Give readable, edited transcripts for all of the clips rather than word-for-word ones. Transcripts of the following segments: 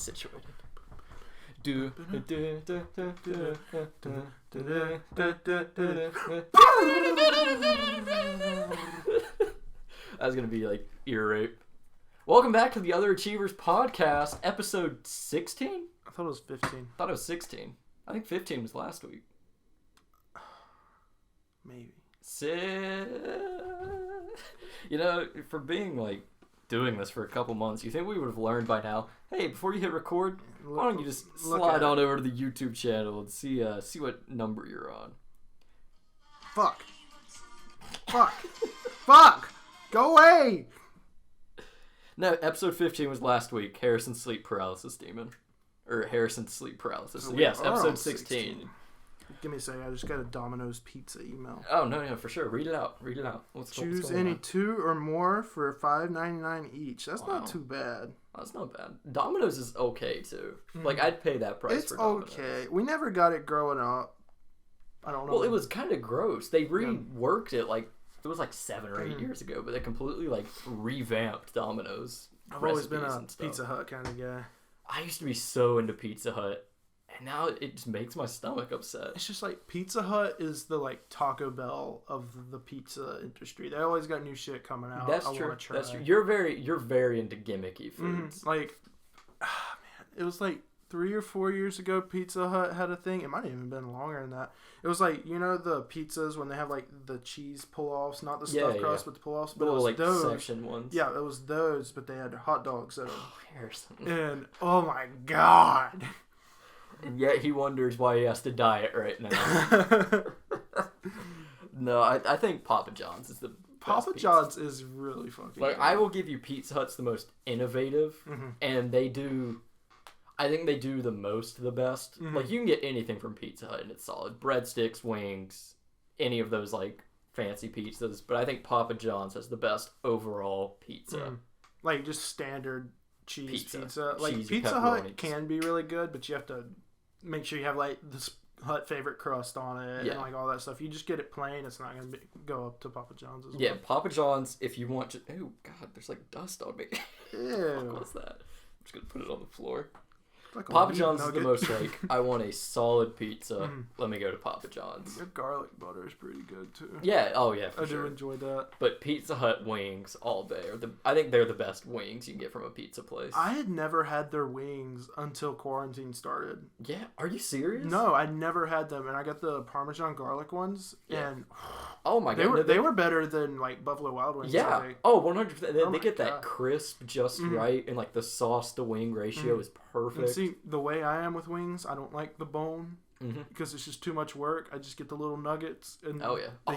situated. That's gonna be like ear rape. Welcome back to the Other Achievers podcast, episode 16? I thought it was 15. I thought it was 16. I think 15 was last week. Maybe. You know, for being like doing this for a couple months, you think we would have learned by now, hey, before you hit record, why don't you just slide on over to the YouTube channel and see what number you're on. Fuck. Go away! No, episode 15 was last week. Harrison's sleep paralysis demon. Or Harrison's sleep paralysis. So yes, episode 16. Give me a second. I just got a Domino's pizza email. Oh, no, for sure. Read it out. Choose any two or more for $5.99 each. That's not too bad. That's not bad. Domino's is okay, too. Like, I'd pay that price for Domino's. It's okay. We never got it growing up. I don't know. Well, it was kind of gross. They reworked it, like, it was like 7 or 8 years ago, but they completely, like, revamped Domino's. I've always been a Pizza Hut kind of guy. I used to be so into Pizza Hut, and now it just makes my stomach upset. It's just like Pizza Hut is the like Taco Bell of the pizza industry. They always got new shit coming out. That's true. That's true. You're very into gimmicky foods. Like, man, it was like 3 or 4 years ago. Pizza Hut had a thing. It might have even been longer than that. It was like, you know, the pizzas when they have like the cheese pull-offs, not the stuffed crust, but the pull-offs. But the little, it was like, those section ones. Yeah, it was those, but they had hot dogs in them. Oh, Harrison. And oh my god. And yet he wonders why he has to diet right now. No, I think Papa John's is the Papa John's is really fucking like good. I will give you Pizza Hut's the most innovative, and I think they do the most the best. Like, you can get anything from Pizza Hut and it's solid. Breadsticks, wings, any of those, like, fancy pizzas. But I think Papa John's has the best overall pizza. Like, just standard cheese pizza. Like, Cheesy Pizza Hut pepperoni. can be really good, but you have to make sure you have, like, the Hut favorite crust on it and, like, all that stuff. You just get it plain, it's not going to go up to Papa John's as well. Yeah, Papa John's, if you want to... Oh, God, there's, like, dust on me. Ew. What was that? I'm just going to put it on the floor. Like Papa John's is the most, like, I want a solid pizza. Let me go to Papa John's. Their garlic butter is pretty good, too. Yeah, oh, yeah, for I do enjoy that. But Pizza Hut wings all day. I think they're the best wings you can get from a pizza place. I had never had their wings until quarantine started. Yeah, are you serious? No, I never had them, and I got the Parmesan garlic ones, and oh my god, they were better than like Buffalo Wild Wings. Yeah, 100%. They get that crisp just right, and like the sauce to wing ratio is perfect. And see, the way I am with wings, I don't like the bone because it's just too much work. I just get the little nuggets. And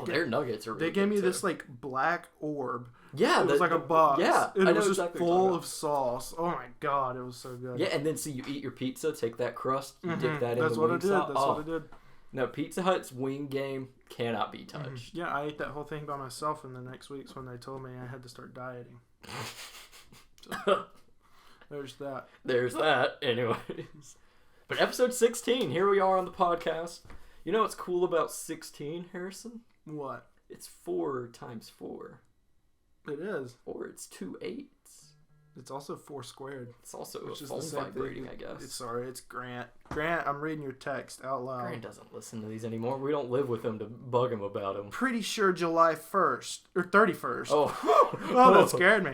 their nuggets are really They gave me too. This like black orb. Yeah, it was like a box. Yeah, and it was just exactly full of sauce. Oh my god, it was so good. Yeah, and then so you eat your pizza, take that crust, you dip that in That's the what wing I did. sauce. That's what I did. No, Pizza Hut's wing game cannot be touched. Yeah, I ate that whole thing by myself in the next weeks when they told me I had to start dieting. So, there's that. Anyways. But episode 16, here we are on the podcast. You know what's cool about 16, Harrison? What? It's 4 times 4. It is. Or it's 2 8s. It's also 4 squared. It's also which a is phone the same vibrating, thing. I guess. It's Grant. Grant, I'm reading your text out loud. Grant doesn't listen to these anymore. We don't live with him to bug him about them. Pretty sure July 1st. Or 31st. Oh, that scared me.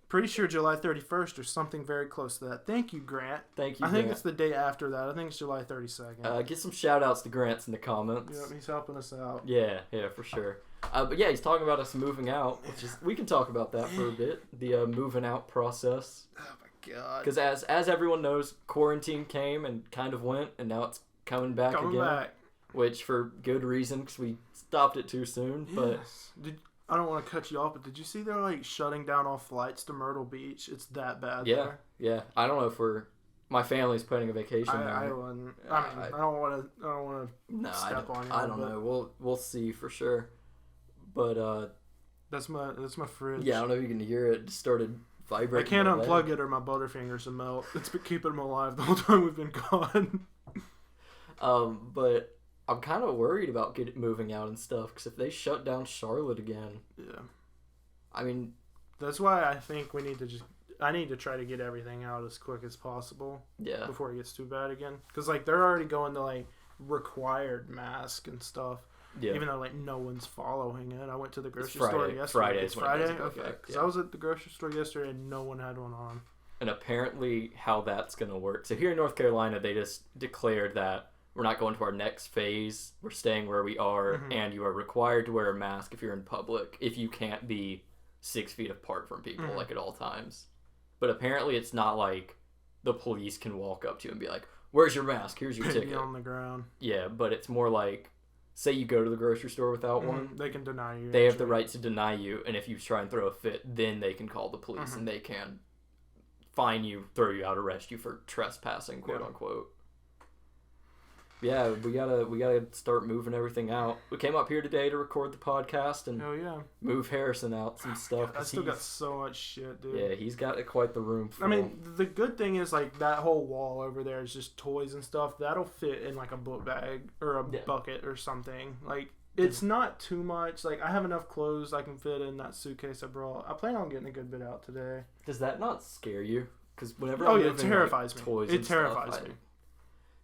Pretty sure July 31st or something very close to that. Thank you, Grant. Thank you, I think Grant. it's the day after that. I think it's July 32nd. Get some shout-outs to Grants in the comments. Yep, he's helping us out. Yeah, for sure. But yeah, he's talking about us moving out, which is... We can talk about that for a bit. The moving out process. Oh, my God. Because as everyone knows, quarantine came and kind of went, and now it's coming back again. Which, for good reason, because we stopped it too soon. Yes. But I don't want to cut you off, but did you see they're like shutting down all flights to Myrtle Beach? It's that bad there. Yeah. I don't know if my family's planning a vacation there. I wouldn't. I don't want to step on you. I don't know. We'll see for sure. But that's my fridge. Yeah, I don't know if you can hear it. It just started vibrating. I can't unplug it or my butterfingers will melt. It's been keeping them alive the whole time we've been gone. But I'm kind of worried about moving out and stuff, because if they shut down Charlotte again, yeah, I mean, that's why I think we need to just I need to try to get everything out as quick as possible. Yeah. Before it gets too bad again. Because, like, they're already going to, like, required mask and stuff. Yeah. Even though, like, no one's following it. I went to the grocery store yesterday. It's Friday? Okay. Because I was at the grocery store yesterday and no one had one on. And apparently how that's going to work. So here in North Carolina, they just declared that we're not going to our next phase. We're staying where we are. Mm-hmm. And you are required to wear a mask if you're in public. If you can't be 6 feet apart from people, mm-hmm. like, at all times. But apparently it's not like the police can walk up to you and be like, where's your mask? Here's your ticket. Be on the ground. Yeah, but it's more like, say you go to the grocery store without one. They can deny you. They have the right to deny you. And if you try and throw a fit, then they can call the police. Mm-hmm. And they can fine you, throw you out, arrest you for trespassing, quote unquote. Yeah, we gotta start moving everything out. We came up here today to record the podcast and move Harrison out some stuff. God, I still got so much shit, dude. Yeah, he's got quite the room full. I mean, the good thing is, like, that whole wall over there is just toys and stuff. That'll fit in, like, a book bag or a bucket or something. Like, it's not too much. Like, I have enough clothes I can fit in that suitcase I brought. I plan on getting a good bit out today. Does that not scare you? Because whenever it terrifies me. Toys it terrifies me.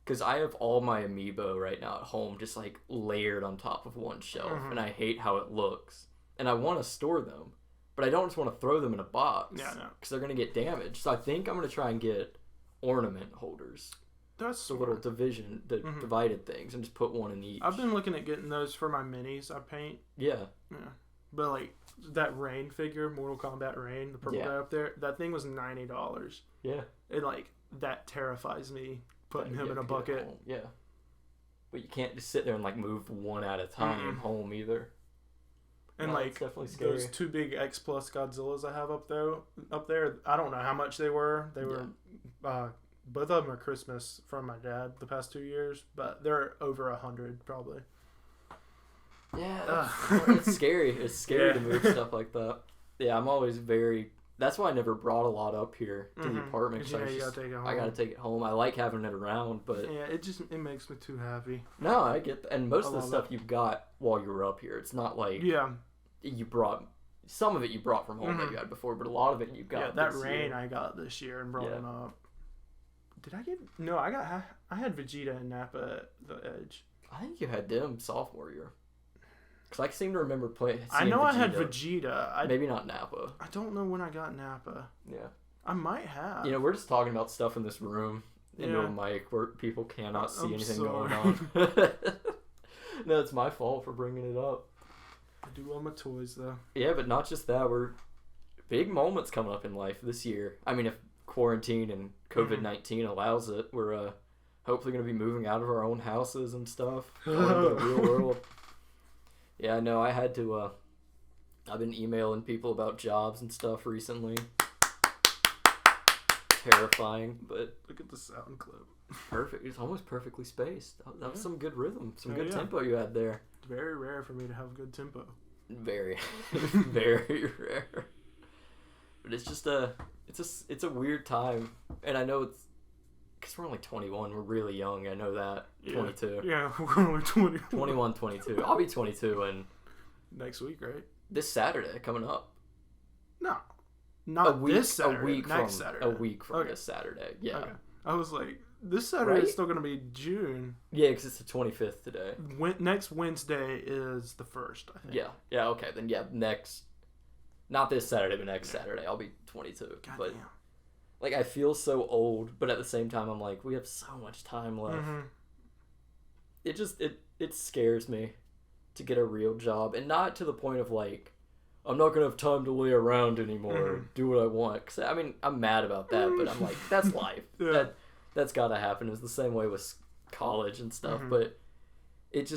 Because I have all my Amiibo right now at home just, like, layered on top of one shelf. Mm-hmm. And I hate how it looks. And I want to store them. But I don't just want to throw them in a box. Yeah, no. Because they're going to get damaged. So I think I'm going to try and get ornament holders. That's the little divided things. And just put one in each. I've been looking at getting those for my minis I paint. Yeah. Yeah. But, like, that Rain figure, Mortal Kombat Rain, the purple guy up there, that thing was $90. Yeah. And, like, that terrifies me. Putting him in a bucket. Yeah. But you can't just sit there and, like, move one at a time home either. And, like, definitely scary. Those 2 big X Plus Godzillas I have up there, I don't know how much they were. They were, both of them are Christmas from my dad the past 2 years, but they're over 100 probably. Yeah. It's scary. It's scary to move stuff like that. Yeah, I'm always very... That's why I never brought a lot up here to the apartment. You gotta take it home. I gotta take it home. I like having it around, but... Yeah, it makes me too happy. No, I get that. And most of the stuff you've got while you were up here, it's not like... Yeah. You brought... Some of it you brought from home that you had before, but a lot of it you got that Rain I got this year and brought them up. Did I get... No, I had Vegeta and Nappa at the Edge. I think you had them sophomore year. Because I seem to remember playing. I know Vegeta. I had Vegeta. Maybe not Nappa. I don't know when I got Nappa. Yeah. I might have. You know, we're just talking about stuff in this room into a mic where people cannot see anything going on. No, it's my fault for bringing it up. I do love my toys, though. Yeah, but not just that. We're big moments coming up in life this year. I mean, if quarantine and COVID-19 allows it, we're hopefully going to be moving out of our own houses and stuff. Going into the real world. Yeah, no, I had to, I've been emailing people about jobs and stuff recently. Terrifying, but... Look at the sound clip. Perfect. It's almost perfectly spaced. That was some good rhythm, some good tempo you had there. It's very rare for me to have good tempo. Very, very rare. But it's just it's a weird time. And I know it's... Because we're only 21. We're really young. I know that. 22. Yeah, we're only 21. 21, 22. I'll be 22 and... Next week, right? This Saturday coming up. No. Not this Saturday. Saturday. A week from this Saturday. Yeah. Okay. I was like, this Saturday is still going to be June. Yeah, because it's the 25th today. Next Wednesday is the 1st, I think. Yeah. Yeah, okay. Then, next... Not this Saturday, but next Saturday. I'll be 22. But... Damn. Like, I feel so old, but at the same time, I'm like, we have so much time left. Mm-hmm. It just, it scares me to get a real job. And not to the point of, like, I'm not going to have time to lay around anymore, do what I want. Cause, I mean, I'm mad about that, but I'm like, that's life. That's got to happen. It's the same way with college and stuff. But it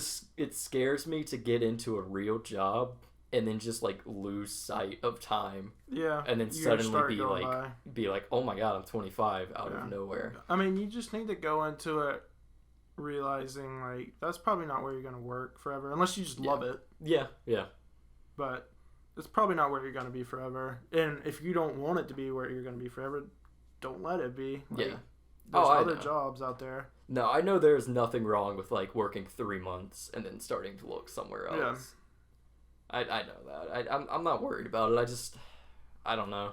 scares me to get into a real job and then just, like, lose sight of time. Yeah. And then suddenly be like, oh my God, I'm 25 out of nowhere. I mean, you just need to go into it realizing, like, that's probably not where you're going to work forever. Unless you just love it. Yeah, yeah. But it's probably not where you're going to be forever. And if you don't want it to be where you're going to be forever, don't let it be. Like, there's other jobs out there. No, I know there's nothing wrong with, like, working 3 months and then starting to look somewhere else. Yeah. I know that. I'm not worried about it. I don't know.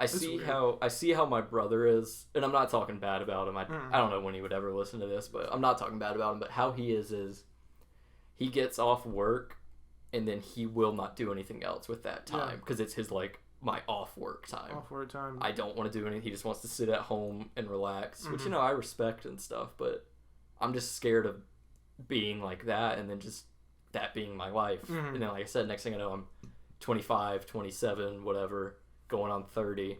I see how my brother is, and I'm not talking bad about him. I don't know when he would ever listen to this, but I'm not talking bad about him. But how he is he gets off work, and then he will not do anything else with that time because it's his like my off work time. Off work time. I don't want to do anything. He just wants to sit at home and relax, which I respect and stuff. But I'm just scared of being like that, and then just that being my life. And then, like I said, next thing I know, I'm 25, 27, whatever. Going on 30.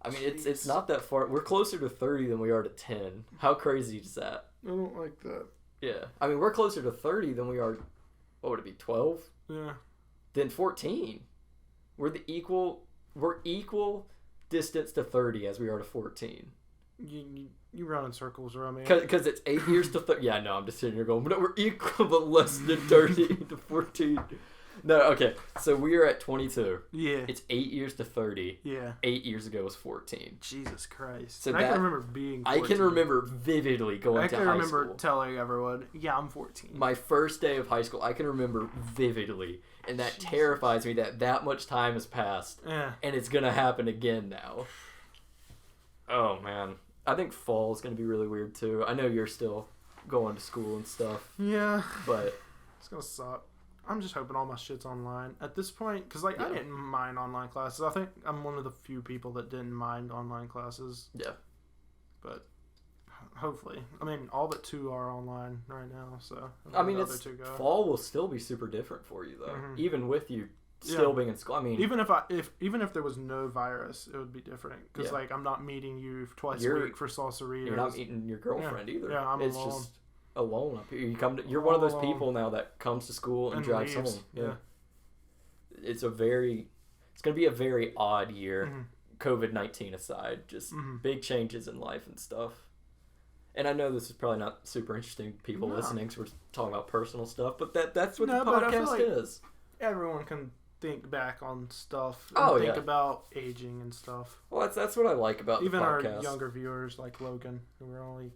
I mean, it's not that far. We're closer to 30 than we are to 10. How crazy is that? I don't like that. Yeah. I mean, we're closer to 30 than we are, what would it be, 12? Yeah. Then 14. We're equal distance to 30 as we are to 14. You run in circles around me. Because it's 8 years to 30. Yeah, no, I'm just sitting here going, but we're equal but less than 30 to 14. No, okay. So we are at 22. Yeah. It's 8 years to 30. Yeah. 8 years ago was 14. Jesus Christ. So I can remember being 14. I can remember vividly going to high school. I can remember telling everyone, yeah, I'm 14. My first day of high school, I can remember vividly. And that terrifies me that much time has passed. Yeah. And it's going to happen again now. Oh, man. I think fall is going to be really weird, too. I know you're still going to school and stuff. Yeah. But it's going to suck. I'm just hoping all my shit's online at this point, because I didn't mind online classes. I think I'm one of the few people that didn't mind online classes. Yeah. But hopefully, I mean, all but 2 are online right now. So I mean, fall will still be super different for you though, even with you still being in school. I mean, even if there was no virus, it would be different because like I'm not meeting you twice a week for salsaritas. You're not meeting your girlfriend either. Yeah, I'm it's alone. Just alone up here. You're one of those people now that comes to school and drives leaves. home. Yeah. It's gonna be a very odd year, COVID-19 aside. Just big changes in life and stuff. And I know this is probably not super interesting to people listening, because we're talking about personal stuff, but that's what the podcast is. Everyone can think back on stuff and think about aging and stuff. Well, that's what I like about even the podcast. Our younger viewers like Logan, who are only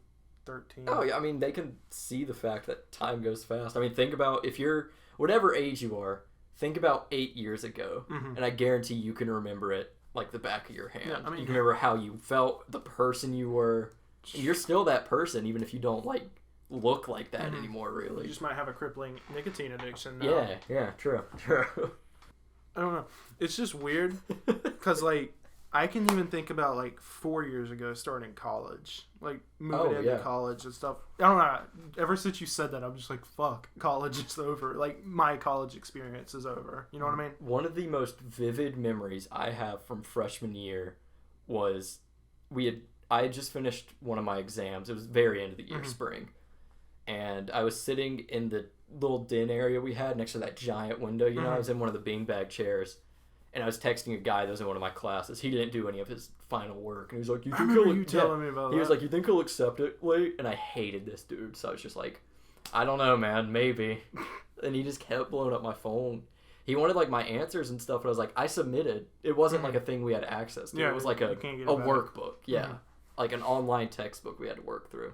13. Oh yeah, I mean they can see the fact that time goes fast. I mean, think about if you're whatever age you are, think about 8 years ago, and I guarantee you can remember it like the back of your hand. Yeah, I mean, you can remember how you felt, the person you were. You're still that person, even if you don't like look like that anymore. Really, you just might have a crippling nicotine addiction now. Yeah, true. I don't know. It's just weird because like I can even think about like 4 years ago starting college, like moving into college and stuff. I don't know. Ever since you said that, I'm just like, fuck, college is over. Like my college experience is over. You know what I mean? One of the most vivid memories I have from freshman year was I had just finished one of my exams. It was very end of the year, spring. And I was sitting in the little den area we had next to that giant window. You know, I was in one of the beanbag chairs. And I was texting a guy that was in one of my classes. He didn't do any of his final work. And he was like, telling me about that. He was like, you think he'll accept it late? And I hated this dude. So I was just like, I don't know, man. Maybe. And he just kept blowing up my phone. He wanted like my answers and stuff. But I was like, I submitted. It wasn't like a thing we had access to. Yeah, it was like a workbook. Yeah. Like an online textbook we had to work through.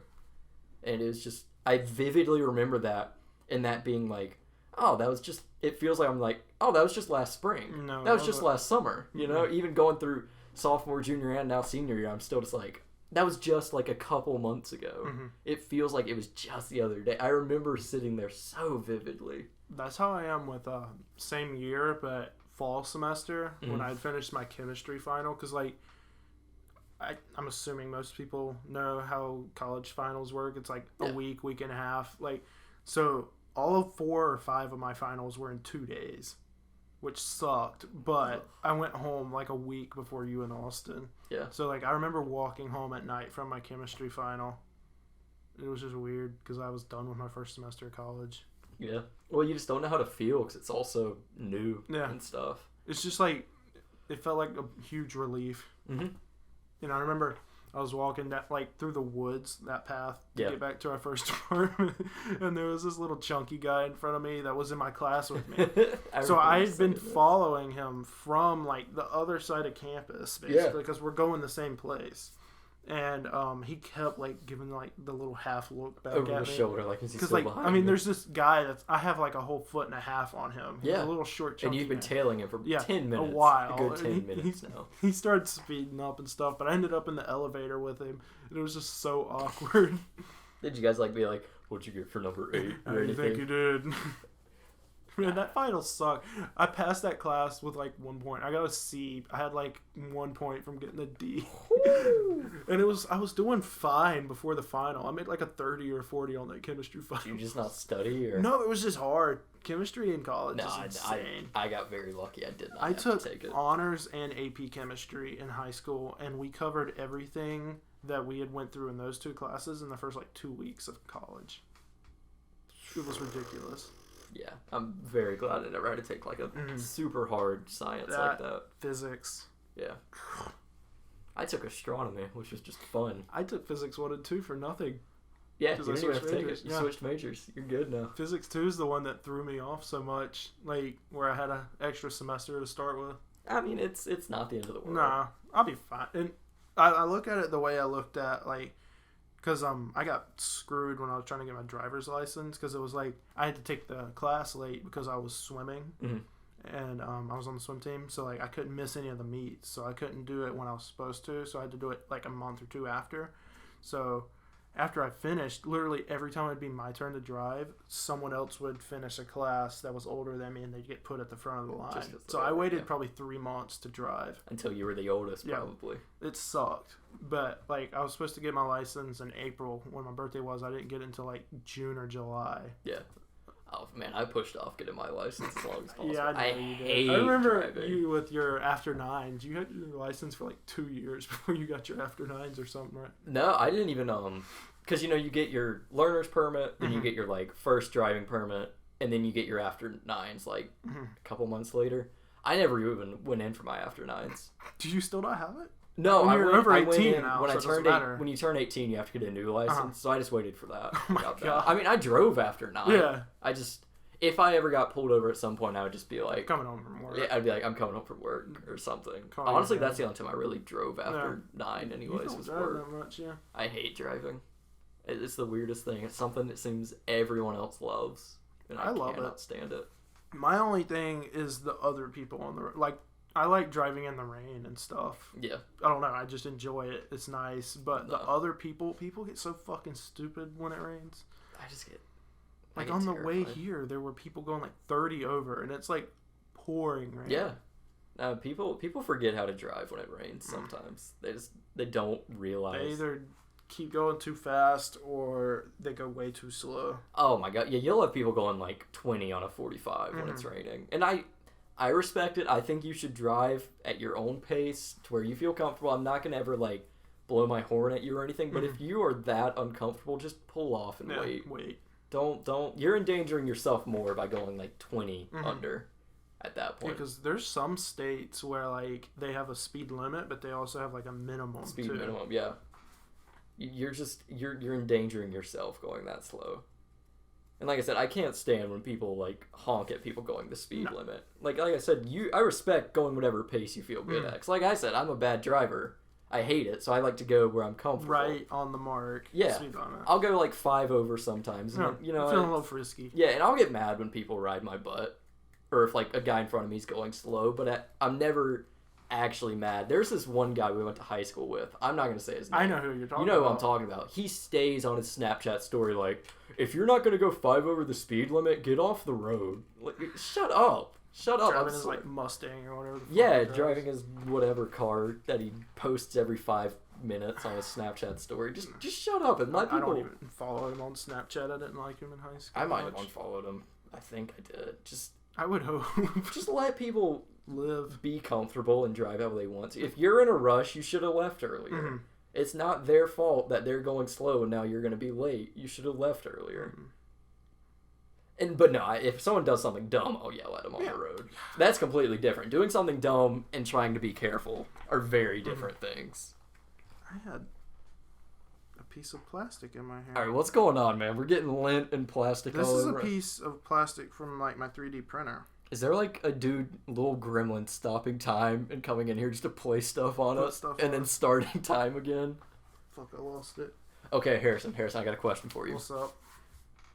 And it was just, I vividly remember that, and that being like, oh, that was just, it feels like I'm like, oh, that was just last spring. No, that was just last summer. You know, even going through sophomore, junior, and now senior year, I'm still just like, that was just like a couple months ago. It feels like it was just the other day. I remember sitting there so vividly. That's how I am with same year, but fall semester when I had finished my chemistry final, because like, I'm assuming most people know how college finals work. It's like a week and a half. Like, so all of 4 or 5 of my finals were in 2 days, which sucked. But I went home like a week before you in Austin. Yeah. So like I remember walking home at night from my chemistry final. It was just weird because I was done with my first semester of college. Yeah. Well, you just don't know how to feel because it's also new and stuff. It's just like, it felt like a huge relief. You know, I remember I was walking that like through the woods, that path to get back to our first apartment, and there was this little chunky guy in front of me that was in my class with me. So I had been following him from like the other side of campus, basically, because we're going the same place. And he kept like giving like the little half look back over at his me. shoulder, like, is he still like behind I mean, me? there's this guy I have like a whole foot and a half on him. He's a little short, chunky and you've been tailing him for 10 minutes. A while. A good 10 minutes now. He started speeding up and stuff, but I ended up in the elevator with him, and it was just so awkward. Did you guys like be like, what'd you get for number 8 or anything? I think you did. Man, that final sucked. I passed that class with like 1 point. I got a C. I had like 1 point from getting a D. And I was doing fine before the final. I made like a 30 or 40 on that chemistry final. Did you just not study? Or? No, it was just hard. Chemistry in college is insane. I got very lucky. I did not have to take it. Honors and AP chemistry in high school, and we covered everything that we had went through in those 2 classes in the first like 2 weeks of college. It was ridiculous. Yeah, I'm very glad I never had to take like a super hard science like that. Physics. Yeah. I took astronomy, which was just fun. I took physics 1 and 2 for nothing. Yeah, you didn't even have to take it. You switched majors. You're good now. Physics 2 is the one that threw me off so much, like where I had an extra semester to start with. I mean, it's not the end of the world. Nah, I'll be fine. And I look at it the way I looked at like. Because I got screwed when I was trying to get my driver's license because it was like I had to take the class late because I was swimming and I was on the swim team, so like I couldn't miss any of the meets, so I couldn't do it when I was supposed to, so I had to do it like a month or 2 after. So after I finished, literally every time it'd be my turn to drive, someone else would finish a class that was older than me and they'd get put at the front of the line. So I waited probably 3 months to drive. Until you were the oldest, probably. It sucked. But like I was supposed to get my license in April when my birthday was. I didn't get it until like June or July. Yeah. Oh man, I pushed off getting my license as long as possible. Yeah, I hate remember driving. you with your after 9s. You had your license for like 2 years before you got your after 9s or something, right? No, I didn't even because you get your learner's permit, then you get your like first driving permit, and then you get your after 9s like a couple months later. I never even went in for my after 9s. Do you still not have it? No, you're over 18 now, when so I turned when you turn 18, you have to get a new license. So I just waited for that. Oh my God. I mean, I drove after 9. Yeah. If I ever got pulled over at some point, I would just be like, coming home from work. Yeah, I'd be like, I'm coming home from work or something. Honestly, that's the only time I really drove after 9. Anyways, you don't was drive work. that much, yeah. I hate driving. It's the weirdest thing. It's something that seems everyone else loves, and I love cannot it. stand it. My only thing is the other people on the road. Like, I like driving in the rain and stuff. Yeah. I don't know. I just enjoy it. It's nice. But the other people get so fucking stupid when it rains. I just get... Like, on the way here, there were people going like 30 over, and it's like pouring rain. Yeah. People forget how to drive when it rains sometimes. They don't realize. They either keep going too fast or they go way too slow. Oh my God. Yeah, you'll have people going like 20 on a 45 when it's raining. And I respect it. I think you should drive at your own pace to where you feel comfortable. I'm not going to ever like blow my horn at you or anything, but if you are that uncomfortable, just pull off and wait. Don't. You're endangering yourself more by going like 20 under at that point. Because there's some states where like they have a speed limit, but they also have like a minimum speed minimum. Yeah. You're endangering yourself going that slow. And like I said, I can't stand when people like honk at people going the speed limit. Like I said, I respect going whatever pace you feel good at. 'Cause like I said, I'm a bad driver. I hate it, so I like to go where I'm comfortable. Right on the mark. Yeah. I'll go like 5 over sometimes. And feeling a little frisky. Yeah, and I'll get mad when people ride my butt. Or if like a guy in front of me is going slow, but I'm never actually mad. There's this one guy we went to high school with. I'm not going to say his name. I know who you're talking about. You know who I'm talking about. He stays on his Snapchat story like, if you're not going to go 5 over the speed limit, get off the road. Like, shut up. Shut up. Driving his like Mustang or whatever. Yeah, driving his whatever car that he posts every 5 minutes on his Snapchat story. Just shut up and let people... I don't even follow him on Snapchat. I didn't like him in high school. I might have unfollowed him. I think I did. I would hope. Just let people be comfortable and drive how they want to. If you're in a rush, you should have left earlier. It's not their fault that they're going slow and now you're going to be late. You should have left earlier. But no, if someone does something dumb, I'll yell at them on the road. That's completely different. Doing something dumb and trying to be careful are very different things. I had a piece of plastic in my hair. All right, what's going on, man? We're getting lint and plastic all over. This is a piece of plastic from like my 3D printer. Is there like a little gremlin stopping time and coming in here just to play stuff on us and then starting time again? Fuck, I lost it. Okay, Harrison, I got a question for you. What's up?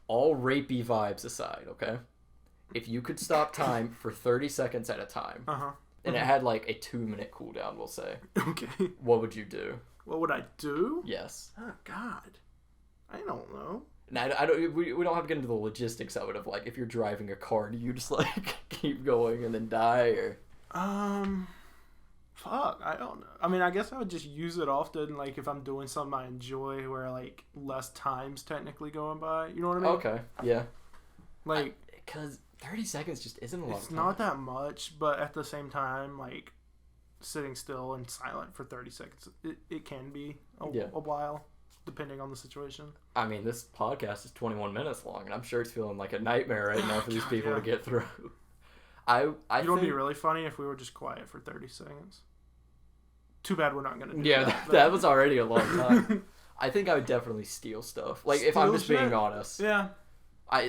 All rapey vibes aside, okay? If you could stop time for 30 seconds at a time, and it had like a 2-minute cooldown, we'll say. Okay. What would you do? What would I do? Yes. Oh, God. I don't know. Now, we don't have to get into the logistics of it, of like, if you're driving a car, do you just like keep going and then die, or? Fuck, I don't know. I mean, I guess I would just use it often, like, if I'm doing something I enjoy where, like, less time's technically going by. You know what I mean? Okay, yeah. Like... Because 30 seconds just isn't a lot of time. It's not that much, but at the same time, like, sitting still and silent for 30 seconds, it can be a while, depending on the situation. I mean, this podcast is 21 minutes long, and I'm sure it's feeling like a nightmare right now for these people to get through. You know what would be really funny if we were just quiet for 30 seconds? Too bad we're not going to do that. Yeah, that was already a long time. I think I would definitely steal stuff. Like, if I'm just being honest. Yeah. I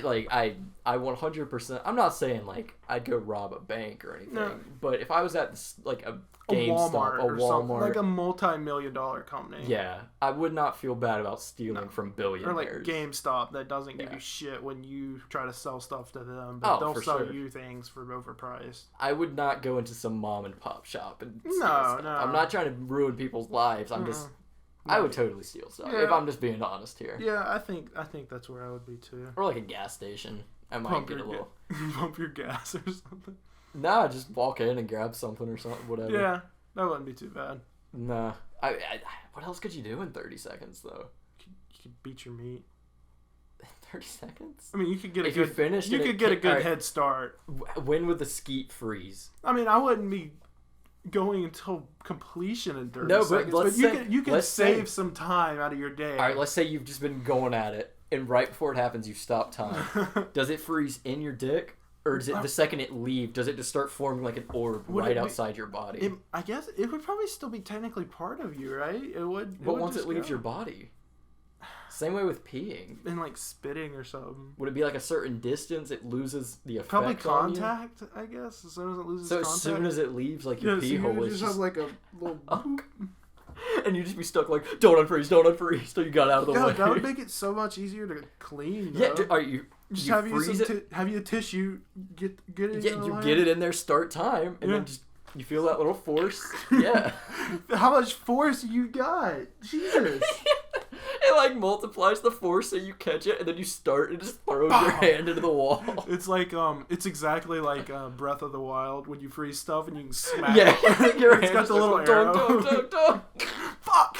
100%. I'm not saying like I'd go rob a bank or anything, but if I was at like a GameStop, a Walmart, like a multi-million-dollar company. Yeah, I would not feel bad about stealing from billionaires. Or like GameStop that doesn't give you shit when you try to sell stuff to them, but they'll sell you things for overpriced. I would not go into some mom and pop shop and steal stuff. I'm not trying to ruin people's lives. I'm just. I would totally steal stuff if I'm just being honest here. Yeah, I think that's where I would be too. Or like a gas station. I might get a little pump your gas or something. Nah, just walk in and grab something or something, whatever. Yeah, that wouldn't be too bad. Nah, what else could you do in 30 seconds though? You could beat your meat. 30 seconds? I mean, you could get you could get a good head start. When would the skeet freeze? I mean, I wouldn't be going until completion in 30 seconds. But you can save some time out of your day. Alright, let's say you've just been going at it, and right before it happens, you stop time. Does it freeze in your dick? Or does it, the second it leaves, does it just start forming like an orb outside your body? I guess it would probably still be technically part of you, right? It would. But once it leaves your body. Same way with peeing. And like spitting or something. Would it be like a certain distance it loses the effect probably contact, I guess. As soon as it loses contact. So as soon as it leaves like your pee hole, it's just have like a little and you just be stuck like, don't unfreeze, so you got out of the way. That would make it so much easier to clean, though. Yeah, are you just you have freeze have you a tissue, get it in you get it in there, start time, and then just you feel that little force. Yeah. How much force you got? Jesus. It like multiplies the force so you catch it and then you start and just throws your hand into the wall. It's like it's exactly like Breath of the Wild when you freeze stuff and you can smack it. It's got the little arrow. Fuck.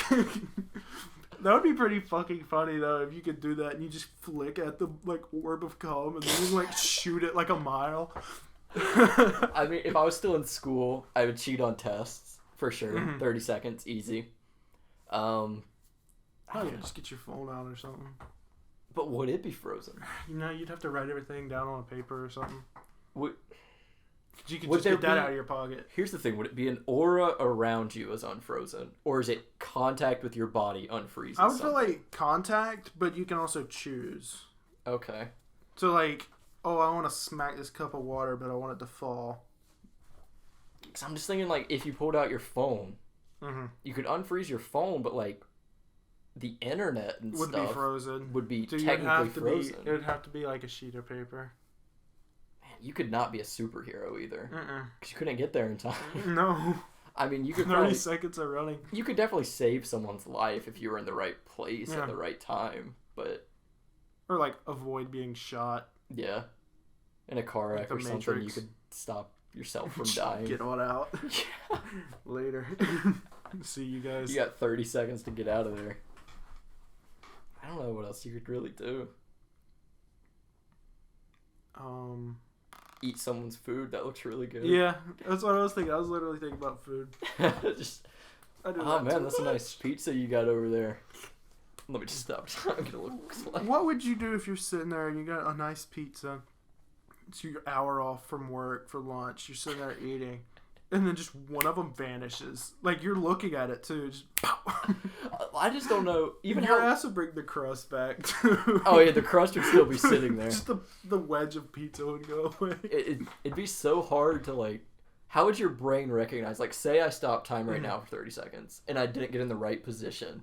That would be pretty fucking funny though if you could do that and you just flick at the like orb of cum and then you like shoot it like a mile. I mean, if I was still in school, I would cheat on tests for sure. 30 seconds, easy. Oh yeah, just get your phone out or something. But would it be frozen? You know, you'd have to write everything down on a paper or something. You could just get that out of your pocket. Here's the thing. Would it be an aura around you as unfrozen? Or is it contact with your body unfreezes? I would feel like contact, but you can also choose. Okay. So like, I want to smack this cup of water, but I want it to fall. Because I'm just thinking like, if you pulled out your phone, you could unfreeze your phone, but like, the internet and would stuff be frozen. Would be technically frozen. It would have to be like a sheet of paper. Man, you could not be a superhero either. Because you couldn't get there in time. No. I mean, you could 30 seconds of running. You could definitely save someone's life if you were in the right place at the right time, but... Or like avoid being shot. Yeah. In a car wreck or something, you could stop yourself from dying. Get on out. Yeah. Later. See you guys. You got 30 seconds to get out of there. I don't know what else you could really do. Eat someone's food. That looks really good. Yeah, that's what I was thinking. I was literally thinking about food. That's a nice pizza you got over there. Let me just stop. I'm gonna look. What would you do if you're sitting there and you got a nice pizza? It's your hour off from work for lunch. You're sitting there eating. And then just one of them vanishes. Like, you're looking at it, too. Just, I just don't know. Even your ass would bring the crust back, too. Oh, yeah, the crust would still be sitting there. Just the wedge of pizza would go away. It'd be so hard to, like... How would your brain recognize... Like, say I stop time right now for 30 seconds, and I didn't get in the right position.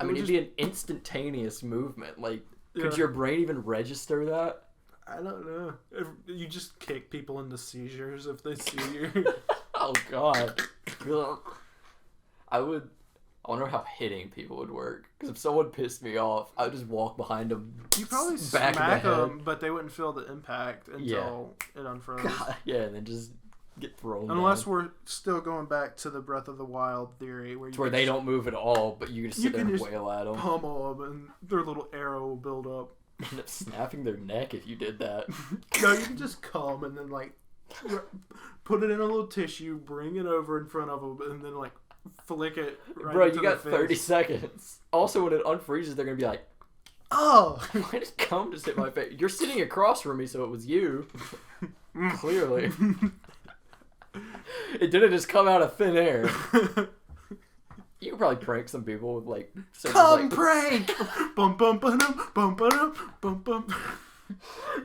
I mean, it'd be an instantaneous movement. Like, could your brain even register that? I don't know. If you just kick people into seizures if they see you. Oh, God. I wonder how hitting people would work. Because if someone pissed me off, I would just walk behind them. You probably smack them, but they wouldn't feel the impact until it unfroze. God, yeah, and then just get thrown Unless down. we're still going back to the Breath of the Wild theory. Where they don't move at all, but you just sit there and wail at them. Pummel them, and their little arrow will build up. End up snapping their neck if you did that. No, you can just come and then, like, put it in a little tissue, bring it over in front of them, and then, like, flick it right Bro, into you got the 30 face. seconds. Also, when it unfreezes, they're going to be like, oh! Why did cum just hit my face? You're sitting across from me, so it was you. Clearly. It didn't just come out of thin air. You could probably prank some people with, like... Come prank! Bum bum bum bum bum bum bum.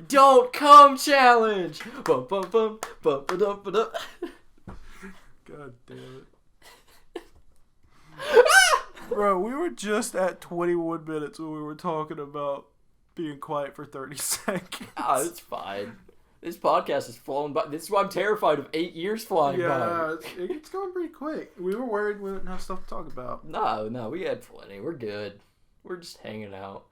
Don't come challenge! Bum bum bum bum ba dum ba dum. God damn it. Bro, we were just at 21 minutes when we were talking about being quiet for 30 seconds. Ah, it's fine. This podcast is flowing by. This is why I'm terrified of 8 years flying by. Yeah, it's going pretty quick. We were worried we didn't have stuff to talk about. No, we had plenty. We're good. We're just hanging out.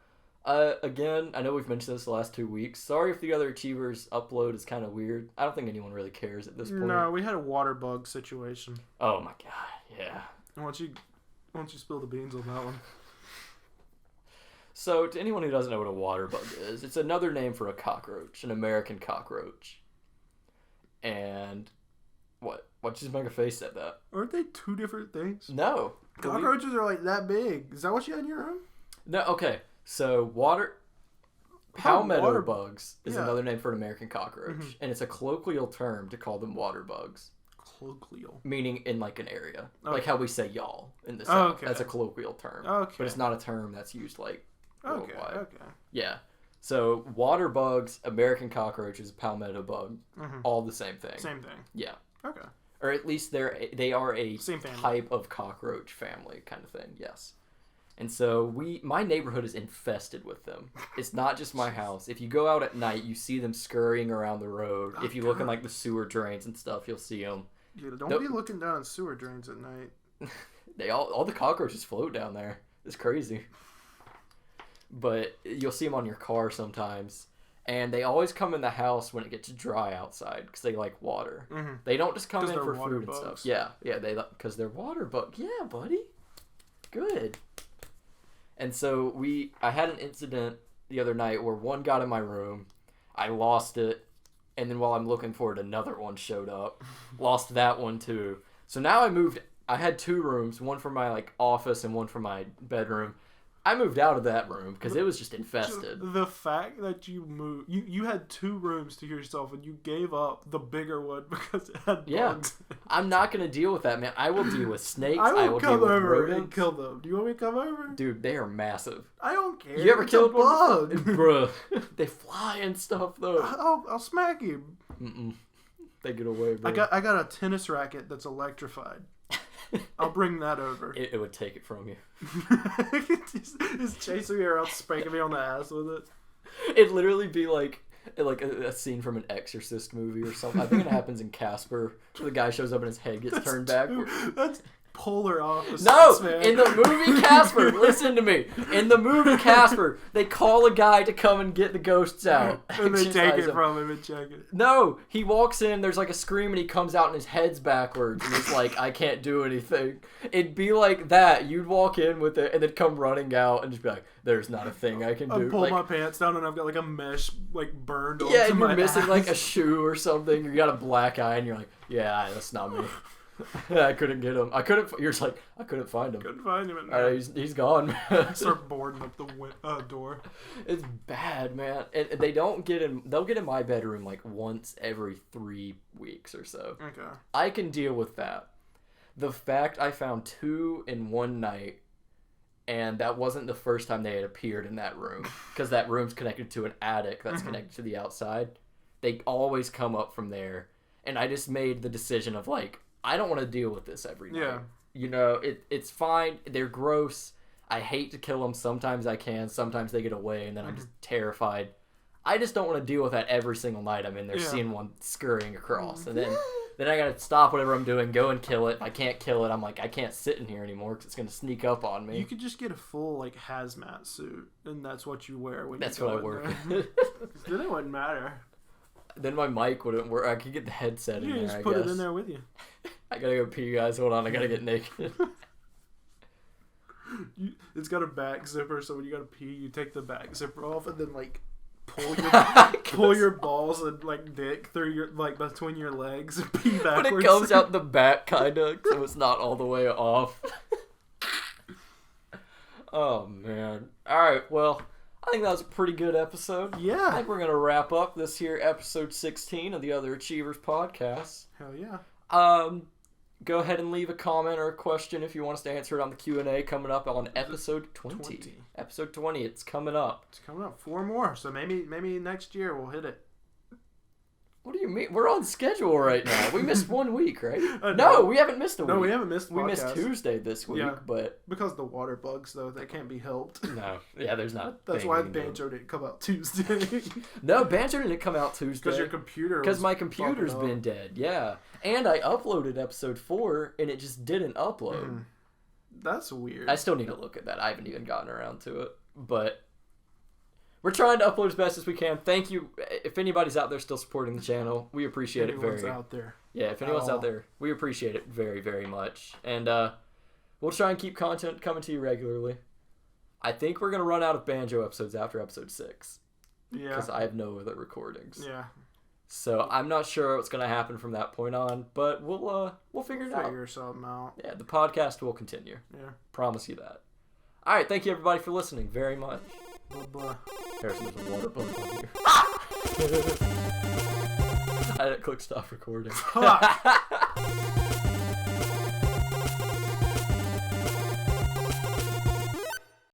Again, I know we've mentioned this the last 2 weeks. Sorry if the other Achievers upload is kind of weird. I don't think anyone really cares at this point. No, we had a water bug situation. Oh my god, yeah. Why don't you spill the beans on that one? So, to anyone who doesn't know what a water bug is, it's another name for a cockroach, an American cockroach. And what? What just make a face at that? Aren't they two different things? No. Cockroaches are like that big. Is that what you had in your room? No, okay. So, palmetto bugs is another name for an American cockroach. Mm-hmm. And it's a colloquial term to call them water bugs. Colloquial? Meaning in, like, an area. Okay. Like how we say y'all in the South. Oh, okay. That's a colloquial term. Okay. But it's not a term that's used, like, worldwide. Okay. Yeah. So, water bugs, American cockroaches, palmetto bug, all the same thing. Same thing. Yeah. Okay. Or at least they are a same family. Type of cockroach family kind of thing, yes. And so my neighborhood is infested with them. It's not just my house. If you go out at night, you see them scurrying around the road. If you look in, like, the sewer drains and stuff, you'll see them. Yeah, don't be looking down in sewer drains at night. All the cockroaches float down there. It's crazy. But you'll see them on your car sometimes. And they always come in the house when it gets dry outside because they like water. Mm-hmm. They don't just come in for food and stuff. Yeah, because they're water bugs. Yeah, buddy. Good. And so I had an incident the other night where one got in my room. I lost it. And then while I'm looking for it, another one showed up. Lost that one too. So now I had 2 rooms, one for my, like, office and one for my bedroom. I moved out of that room because it was just infested. The fact that you moved... You had 2 rooms to yourself and you gave up the bigger one because it had bugs. I'm not going to deal with that, man. I will deal with snakes. I will come deal with over rodents. And kill them. Do you want me to come over? Dude, they are massive. I don't care. You ever killed a bug? Bruh. They fly and stuff, though. I'll smack you. Mm-mm. They get away, bro. I got a tennis racket that's electrified. I'll bring that over. It would take it from you. Just chasing me around, spanking me on the ass with it. It'd literally be like a scene from an Exorcist movie or something. I think it happens in Casper, where the guy shows up and his head gets turned back. That's polar opposites, no, man. In the movie Casper, listen to me. In the movie Casper, they call a guy to come and get the ghosts out. And they take it from him and check it. No, he walks in, there's like a scream, and he comes out and his head's backwards, and he's like, I can't do anything. It'd be like that. You'd walk in with it and then come running out and just be like, there's not a thing I can do. I pull like, my pants down and I've got like a mesh like burned onto yeah, and you're my missing ass. like a shoe or something. You got a black eye and you're like, yeah, that's not me. I couldn't get him. You're just like, I couldn't find him. Couldn't find him. He's gone. Start boarding up the door. It's bad, man. And they don't get in. They'll get in my bedroom like once every 3 weeks or so. Okay. I can deal with that. The fact I found 2 in one night, and that wasn't the first time they had appeared in that room, because that room's connected to an attic that's connected to the outside. They always come up from there, and I just made the decision of like, I don't want to deal with this every night. Yeah. You know, it's fine. They're gross. I hate to kill them. Sometimes I can. Sometimes they get away, and then I'm just terrified. I just don't want to deal with that every single night I'm in there seeing one scurrying across. And then I gotta stop whatever I'm doing, go and kill it. If I can't kill it, I'm like, I can't sit in here anymore because it's gonna sneak up on me. You could just get a full like hazmat suit, and that's what you wear when that's you go what I work in. Then it wouldn't matter. Then my mic wouldn't work. I could get the headset in there, just I put guess. it in there with you. I gotta go pee, guys. Hold on, I gotta get naked. It's got a back zipper, so when you gotta pee, you take the back zipper off and then like pull your balls and like dick through your like between your legs and pee backwards. But it comes out the back kinda, so it's not all the way off. Oh man. Alright, well, I think that was a pretty good episode. Yeah. I think we're gonna wrap up this here episode 16 of the Other Achievers podcast. Hell yeah. Go ahead and leave a comment or a question if you want us to answer it on the Q&A coming up on episode 20. Episode 20, it's coming up. It's coming up. 4 more, so maybe next year we'll hit it. What do you mean? We're on schedule right now. We missed 1 week, right? No, we haven't missed a week. No, we haven't missed a We missed Tuesday this week, but... Because the water bugs, though, that can't be helped. No. Yeah, there's not... That's why Banjo didn't come out Tuesday. No, Banjo didn't come out Tuesday. Because your computer Because my computer's been dead, yeah. And I uploaded episode 4, and it just didn't upload. That's weird. I still need to look at that. I haven't even gotten around to it. But... we're trying to upload as best as we can. Thank you. If anybody's out there still supporting the channel, we appreciate it very much. Out there. Yeah, if anyone's out there, we appreciate it very, very much. And we'll try and keep content coming to you regularly. I think we're going to run out of Banjo episodes after episode 6. Yeah. Because I have no other recordings. Yeah. So I'm not sure what's going to happen from that point on, but we'll figure it out. Figure something out. Yeah, the podcast will continue. Yeah. Promise you that. All right, thank you everybody for listening very much. Bye-bye. Harrison, there's a water bug on here. I didn't click stop recording.